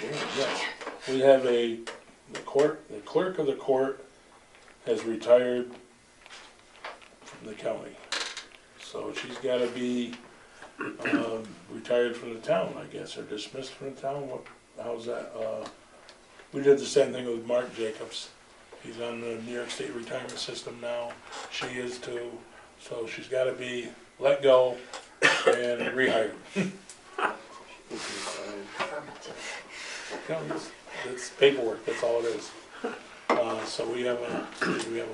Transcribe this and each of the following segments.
Yes. We have the clerk of the court has retired from the county. So she's gotta be, retired from the town, I guess, or dismissed from the town. How's that? We did the same thing with Mark Jacobs. He's on the New York State retirement system now. She is too. So she's gotta be let go and rehired. It's paperwork, that's all it is. So do we have a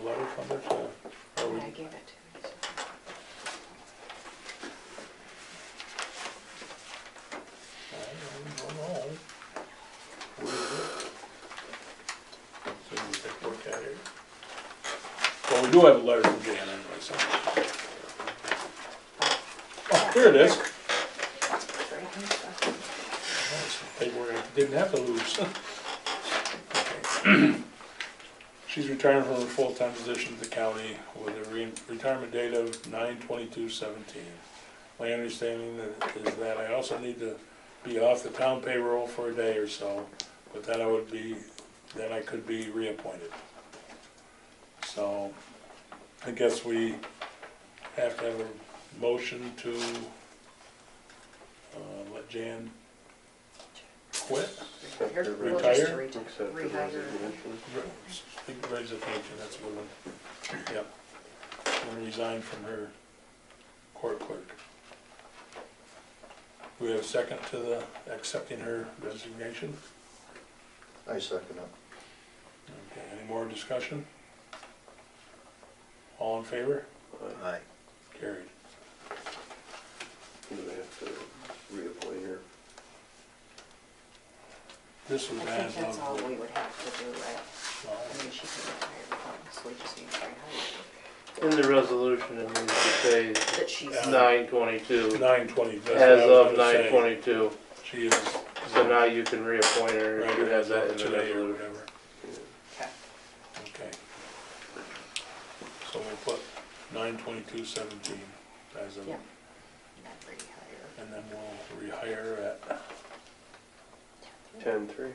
letter from her to? I gave it to you. I don't know. Where is it? So we take a look at it. Well, we do have a letter from Jan anyway, so. Oh, here it is. Paperwork I didn't have to lose. Okay. She's retiring from her full-time position at the county with a retirement date of 9/22/17. My understanding is that I also need to be off the town payroll for a day or so, but then I could be reappointed. So I guess we have to have a motion to let Jan quit? Retire? Accept the Rehire. Resignation, that's what it, yep. And resign from her court clerk. Do we have a second to the accepting her resignation? I second it. Okay, any more discussion? All in favor? Aye. Carried. Do we have to reappoint her? This was I as think that's all of, we would have to do, right? well, I mean, she can retire, so we just need to rehire In the resolution, it needs to say her. That she's, Yeah. 9/22, 9/20. that's what as I was of gonna say. 9/22. She is. So now you can reappoint her if Right, you have that in the today or resolution. whatever. okay. Okay. So we'll put 9/22/17 as of, Yeah. Not rehire. and then we'll rehire at, 10/3.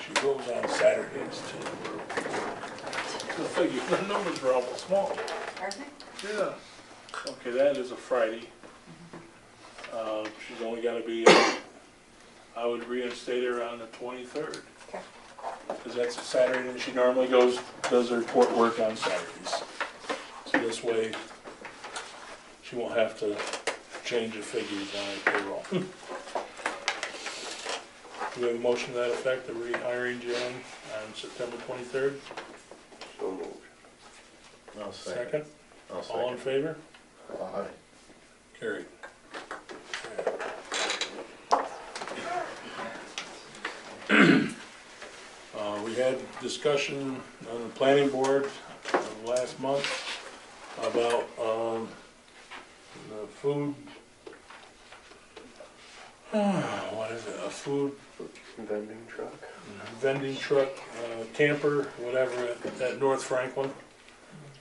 She goes on Saturdays too. The figure, the numbers are awful small. Are they? Yeah. Okay, that is a Friday. She's only gotta be, I would reinstate her on the 23rd. Okay. Because that's a Saturday and she normally does her court work on Saturdays. So this way, she won't have to change the figures on her payroll. Do we have a motion to that effect, of rehiring Jan on September 23rd? So moved. I'll second. Second? I'll All in second. favor? Aye. Carried. We had discussion on the planning board last month about the food, what is it, a food Vending truck. vending truck, camper, whatever, at North Franklin.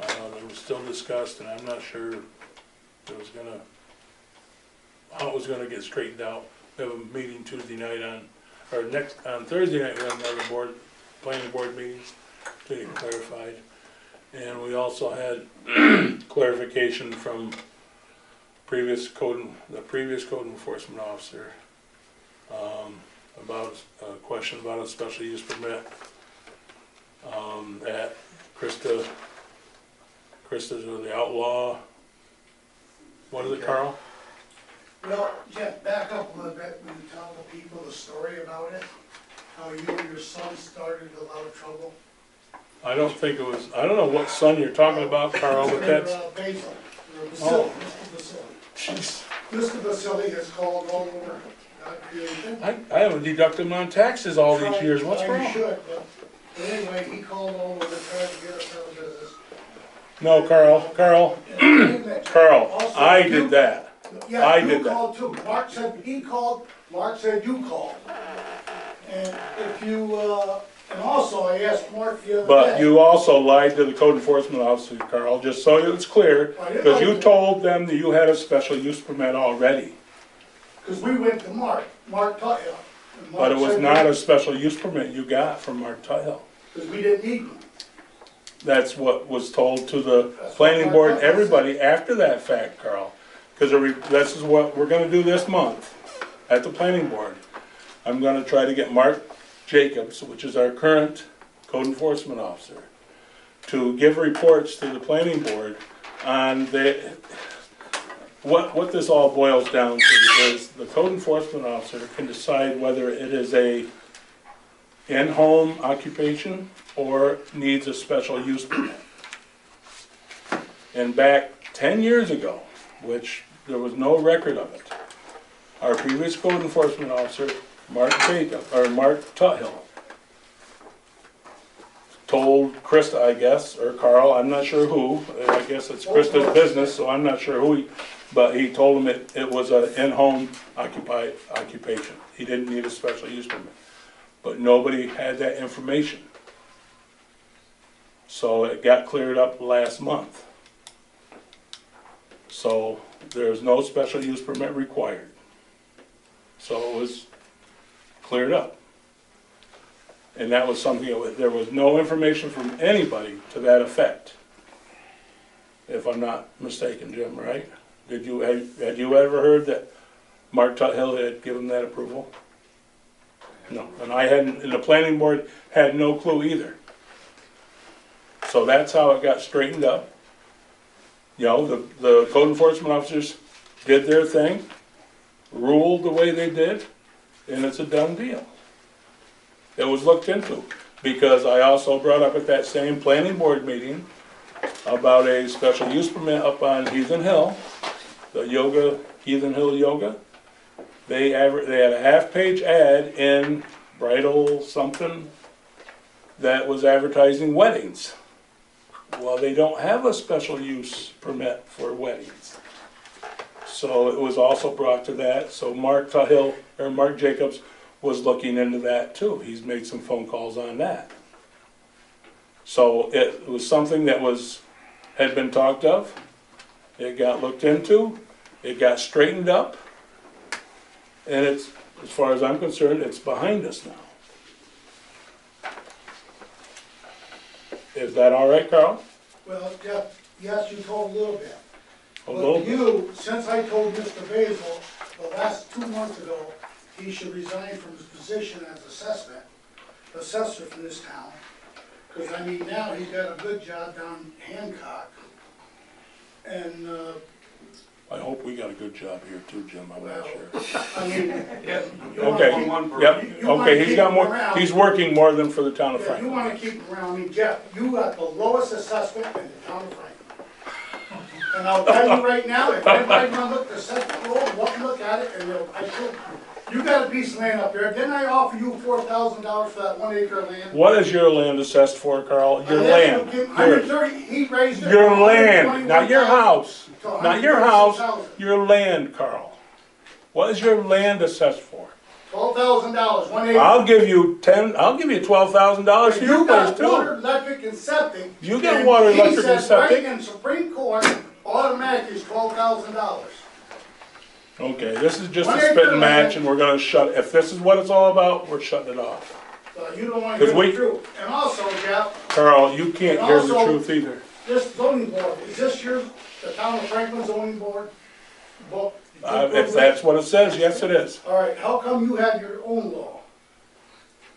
It was still discussed, and I'm not sure how it was gonna get straightened out. We have a meeting Tuesday night on Thursday night, we have another planning board meetings to get clarified. And we also had clarification from the previous code enforcement officer, about a question about a special use permit, at Krista's or the Outlaw, what is it, Carl? Well, Jeff, back up a little bit when you tell the people the story about it, how you and your son started a lot of trouble. I don't think it was, I don't know what son you're talking about, Carl, but that's, Basil, or Oh. Mr. jeez. Mr. Basili has called all over, not creating. I haven't deducted him on taxes all these years, what's You wrong? should, but anyway, he called all over trying to get us out of business. No, Carl, Carl, Also, I you- did that. Yeah, I you did that. called too. Mark said he called, Mark said you called. And if you, And also, I asked Mark the other day. But you also lied to the code enforcement officer, Carl, just so it's clear, I didn't because lie you to told them that you had a special use permit already. Because we went to Mark Tuthill. and Mark But it was said not we- a special use permit you got from Mark Tuthill. Because we didn't need one. That's what was told to the planning board, and everybody after that fact, Carl. Because this is what we're gonna do this month at the planning board. I'm gonna try to get Mark Jacobs, which is our current code enforcement officer, to give reports to the planning board on what this all boils down to is the code enforcement officer can decide whether it is a in-home occupation or needs a special use permit. And back 10 years ago, which there was no record of it, our previous code enforcement officer, Mark Tuthill, told Krista, I guess, or Carl, I'm not sure who, I guess it's Krista's business, so I'm not sure who, but he told him it was an in-home occupation. He didn't need a special use permit. But nobody had that information. So it got cleared up last month. So there's no special use permit required. So it was cleared up. And that was something, there was no information from anybody to that effect. If I'm not mistaken, Jim, right? Had you ever heard that Mark Tuthill had given that approval? No, and I hadn't, and the planning board had no clue either. So that's how it got straightened up. You know, the code enforcement officers did their thing, ruled the way they did, and it's a done deal. It was looked into, because I also brought up at that same planning board meeting about a special use permit up on Heathen Hill, the Heathen Hill Yoga. They had a half-page ad in Bridal something that was advertising weddings. Well, they don't have a special use permit for weddings. So it was also brought to that, so Mark Jacobs was looking into that too. He's made some phone calls on that. So it was something that had been talked of. It got looked into, it got straightened up, and it's, as far as I'm concerned, it's behind us now. Is that all right, Carl? Well, Jeff, yes, you told a little bit. A little But bit. you, since I told Mr. Basil the last 2 months ago, he should resign from his position as assessor for this town. Because, I mean, now he's got a good job down Hancock. And, I hope we got a good job here too, Jim, I'm not Well, sure. I mean, Okay, yep, You wanna okay, he's keep got him more, around. he's working more than for the town of yeah, you Franklin. wanna keep him around. I mean, Jeff, you got the lowest assessment in the town of Franklin. And I'll tell you right now, if anybody wanna look the second roll, look at it, and you got a piece of land up there. Didn't I offer you $4,000 for that 1 acre of land? What is your land assessed for, Carl? Your I land. asked him, Yours. 130, he raised it. Your from land, not your 121,000 house. to Not your house, 136,000. your land, Carl. What is your land assessed for? $12,000, 1 acre. I'll give you $12,000 for your You place got water, too. electric, and septic. You got and water, he electric, and said septic? right in Supreme Court, automatic is $12,000. Okay, this is just a 1 acre spitting match land. and we're gonna if this is what it's all about, we're shutting it off. You don't want 'Cause to hear we- the truth. And also, Jeff, Carl, you can't And hear the also- truth either. this zoning board, is this the town of Franklin zoning board? Book? If that's what it says, yes it is. All right, how come you have your own law?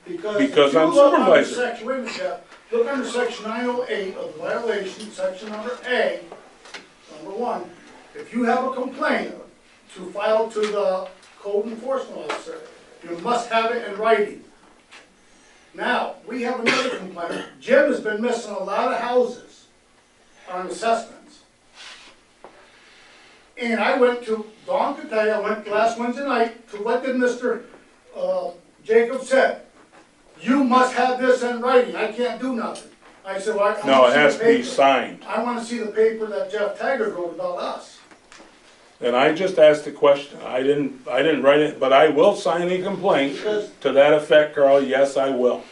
Because Because if you I'm look under supervisor. section, wait a minute, Jeff, look under section 908 of the violation, section number A, number 1, if you have a complaint to file to the code enforcement officer, you must have it in writing. Now, we have another complaint. Jim has been missing a lot of houses on assessments. And I went to, Dawn could tell you, I went last Wednesday night to what did Mr. Jacobs said? You must have this in writing, I can't do nothing. I said, well, I No, wanna it see has the to be paper. signed. I wanna see the paper that Jeff Taggart wrote about us. And I just asked the question. I didn't write it, but I will sign a complaint Because to that effect, Carl. Yes, I will.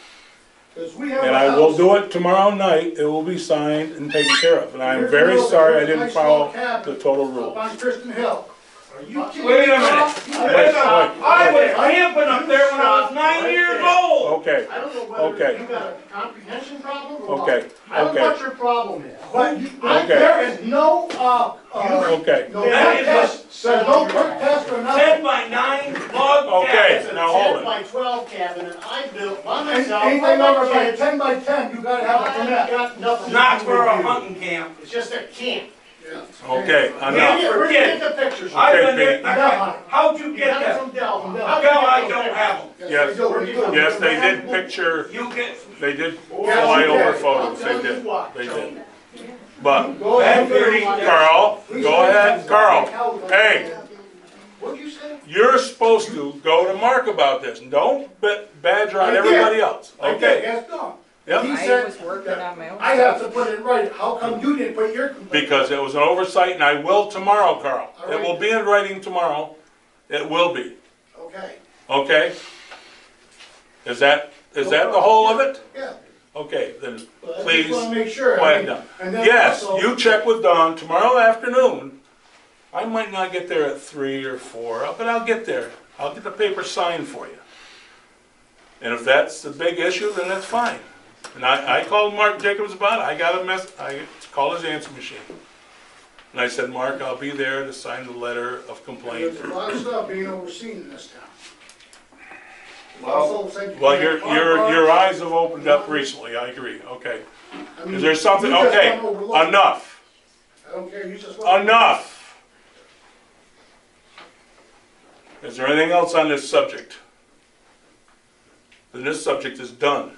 Because we have a And I will house. do it tomorrow night, it will be signed and taken care of, and I'm Here's very another- sorry I here's a didn't nice follow little cabin the total Up rules. on Kristen Hill. Are you kidding me? Wait a minute. Carl? Wait a minute. I was camping up there when I was 9 years old. Okay, I don't know Okay. whether you got a comprehension problem or what. okay, I don't know okay, what your problem is. But you, Okay. there is no, okay. no That quick is test, there's no quick test or nothing. 10x9 log Okay. It's a cabin. Now hold 10 it. by 12 cabin and I built by And myself, anything by over my by kids. 10 by 10, you gotta have a I permit. got nothing to Not do for a with you. hunting camp. It's just a camp. Okay, Yeah. enough. Where do you get the pictures from? I've Okay, been there. Pete. How'd you You get got it that? from Delvin. How come I don't have them? Yes. they do, they do. Yes, they did picture, You get, they did Yes, fly you over did. photos, I'll they tell you did, what. they did. But, Go ahead, Bad Carl, go ahead, Carl, hey, What'd you say? you're supposed to go to Mark about this, and don't badger I on did. everybody else, Okay, okay? that's done. Yep, He I said was working on my own I have to stuff. put it right, how come you didn't put your complaint? because it was an oversight, and I will tomorrow, Carl. It will be in writing tomorrow, it will be, Okay, okay? Is that the whole of it? yeah. Okay, then But I please, just wanna make sure. I quiet mean, down. and then Yes, also- you check with Dawn tomorrow afternoon. I might not get there at 3 or 4, but I'll get there. I'll get the paper signed for you. And if that's the big issue, then that's fine. And I called Mark Jacobs about it. I got a I called his answer machine. And I said, Mark, I'll be there to sign the letter of complaint. There's a lot of stuff being overseen in this town. well, Also said you Well, can't park your cars. eyes have opened up recently, I agree, okay. I mean, Is there something, you just okay, don't overlook it. enough, I don't care, you just. want- enough. Is there anything else on this subject? Then this subject is done.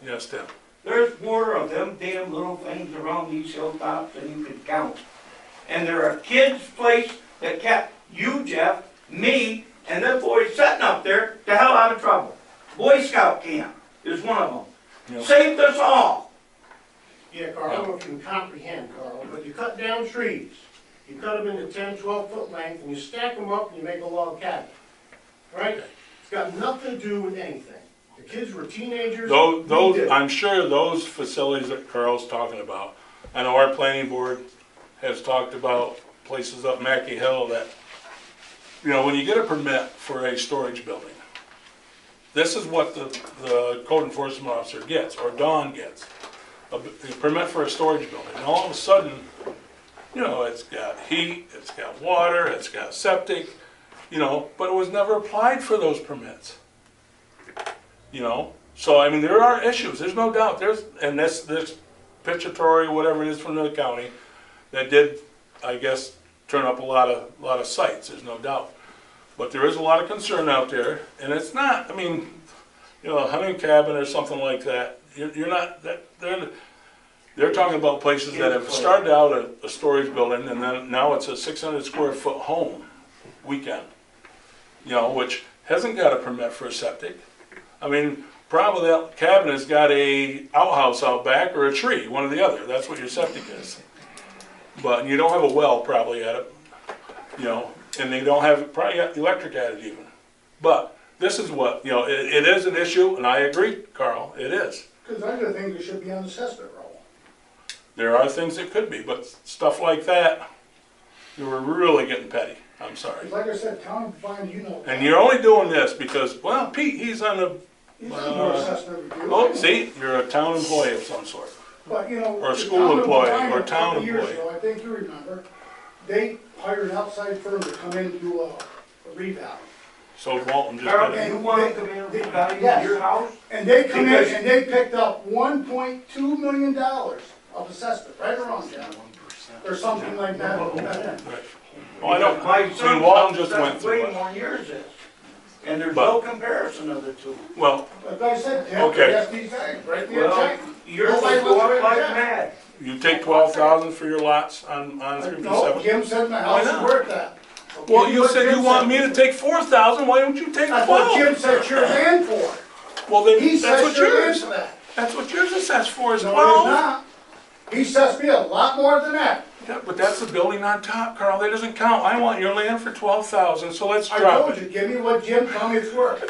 Yes, Tim. there's more of them damn little things around these hilltops than you can count. And there are kids' place that kept you, Jeff, me, and them boys sitting up there the hell out of trouble. Boy Scout camp is one of them. Yep. Saved us all. Yeah, Carl, I don't know if you can comprehend, Carl, but you cut down trees. You cut them into 10, 12-foot length, and you stack them up and you make a log cabin. Right? It's got nothing to do with anything. The kids were teenagers. we Those, did. I'm sure those facilities that Carl's talking about, I know our planning board has talked about places up Mackey Hill that, you know, when you get a permit for a storage building, this is what the code enforcement officer gets, or Dawn gets, a permit for a storage building. And all of a sudden, you know, it's got heat, it's got water, it's got septic, you know, but it was never applied for those permits. You know, so I mean, there are issues, there's no doubt, and this pituitary, whatever it is from the county, that did, I guess, turn up a lot of sites, there's no doubt. But there is a lot of concern out there, and it's not, I mean, you know, a hunting cabin or something like that, you're not, they're talking about places that have started out a storage building, and then now it's a 600 square foot home weekend, you know, which hasn't got a permit for a septic. I mean, probably that cabin has got a outhouse out back or a tree, one or the other. That's what your septic is. But you don't have a well probably at it, you know, and they don't have probably got electric at it even. But this is what, you know, it is an issue, and I agree, Carl, it is. Because I just think it should be on the assessment roll. There are things that could be, but stuff like that, you were really getting petty. I'm sorry. Like I said, town fine, you know. And you're only doing this because, well, Pete, he's on the, He's on board assessment review. oh, see, you're a town employee of some sort. But, you know. Or a the school town of employee, Bryan, or a town couple years employee. ago, I think you remember, they hired an outside firm to come in and do a revale. So Walton just Carl, did it. you want to come in and revalue Yes. your house? And they come in Because- and they picked up $1.2 million of assessment, right or wrong, John? Or something like that. Right. Oh, I know, My I mean, son Walton just went assessed through way it. more years than this. And there's But- no comparison of the two. Well, Like I said, Tim, Okay. ask these guys, right there, Well, check. yours Nobody will go wants to up like reject. mad. you take 12,000 for your lots on No, 357. Jim said my house Why is not? worth that. So Well, give me you what said Jim you want me to take 4,000, why don't you take That's what 12? Jim said your land for. Well, then, He that's says what your land yours, for that. that's what yours assessed for is No, 12. it's not. He says me a lot more than that. Yeah, but that's the building on top, Carl, that doesn't count. I want your land for 12,000, so let's I drop told it. you, give me what Jim told me it's worth.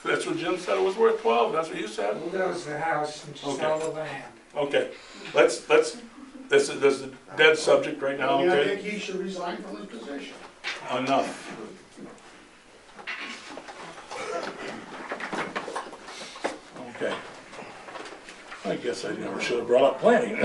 That's what Jim said, it was worth 12, that's what you said? Who knows the house and Okay. sell the land? Okay, this is a dead subject right now, I mean, I okay? think he should resign from his position. Enough. Okay. I guess I never should have brought up planning.